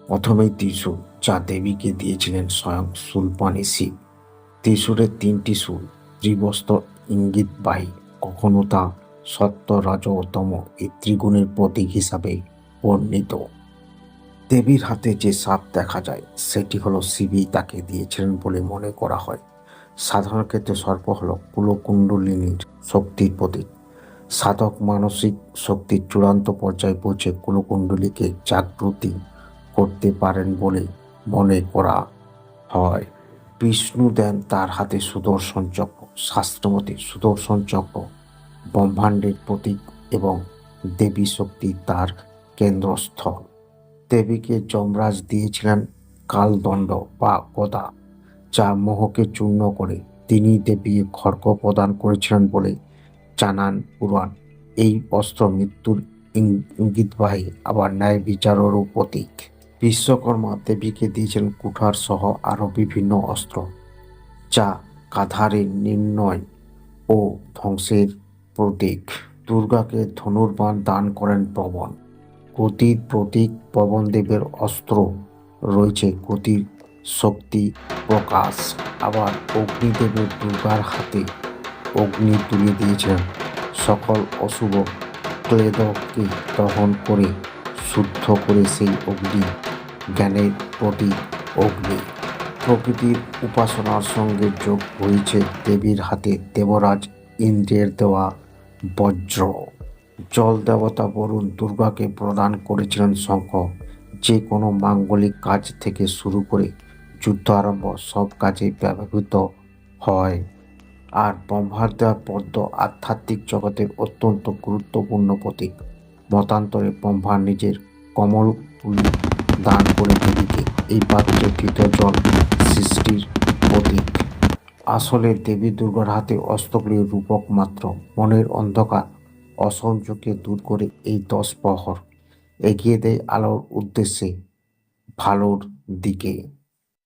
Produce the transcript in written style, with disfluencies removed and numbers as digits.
প্রথমেই ত্রিশূল, যা দেবীকে দিয়েছিলেন স্বয়ং শূলপাণি শিব। ত্রিশূলের তিনটি শূল ত্রিবস্ত্র ইঙ্গিতবাহী, কখনো তা সত্য, রজ ও তম এই ত্রিগুণের প্রতীক হিসাবে বর্ণিত। দেবীর হাতে যে সাপ দেখা যায় সেটি হলো শিবই তাকে দিয়েছিলেন বলে মনে করা হয়। সাধারণ ক্ষেত্রে সর্প হল কুলকুণ্ডলিনীর শক্তির প্রতীক। সাধক মানসিক শক্তির চূড়ান্ত পর্যায়ে পৌঁছে কুলকুণ্ডলীকে জাগৃতি করতে পারেন বলে মনে করা হয়। বিষ্ণু দেন তার হাতে সুদর্শন চক্র। শাস্ত্রমতে সুদর্শন চক্র ব্রহ্মাণ্ডের প্রতীক এবং দেবী শক্তি তার কেন্দ্রস্থল। দেবীকে যমরাজ দিয়েছিলেন কালদণ্ড বা গদা, যা মোহকে চূর্ণ করে। তিনি দেবী খড়গ প্রদান করেছিলেন বলে জানান পুরাণ। এই অস্ত্র মৃত্যুর ইঙ্গিতবাহী, আবার ন্যায় বিচারেরও প্রতীক। বিশ্বকর্মা দেবীকে দিয়েছিলেন কুঠার সহ আরও বিভিন্ন অস্ত্র, যা কাধারের নির্ণয় ও ধ্বংসের প্রতীক। দুর্গাকে ধনুর্বাণ দান করেন পবন, গতির প্রতীক। পবনদেবের অস্ত্র রয়েছে গতির শক্তি প্রকাশ। আবার অগ্নিদেবের দুর্গার হাতে অগ্নি তুলে দিয়েছিলেন সকল অশুভ ক্লেদকে দহন করে শুদ্ধ করে সেই অগ্নি জ্ঞানের প্রতীক অগ্নি। প্রকৃতির উপাসনার সঙ্গে যোগ হয়েছে দেবীর হাতে দেবরাজ ইন্দ্রের দেওয়া বজ্র। জল দেবতা বরুণ দুর্গাকে প্রদান করেছিলেন শঙ্খ, যে কোনো মাঙ্গলিক কাজ থেকে শুরু করে যুদ্ধ আরম্ভ সব কাজে ব্যবহৃত হয়। আর ব্রহ্মার দেওয়া পদ্ম আধ্যাত্মিক জগতের অত্যন্ত গুরুত্বপূর্ণ প্রতীক। মতান্তরে ব্রহ্মা নিজের কমল তুলি দান করে দেবীকে। এই পাত্রে তীর্থ জল সৃষ্টির প্রতীক। আসলে দেবী দুর্গার হাতে অস্ত্রগুলি রূপক মাত্র। মনের অন্ধকার অসংযোগকে দূর করে এই 10 প্রহর এগিয়ে দেয় আলোর উদ্দেশ্যে, ভালোর দিকে।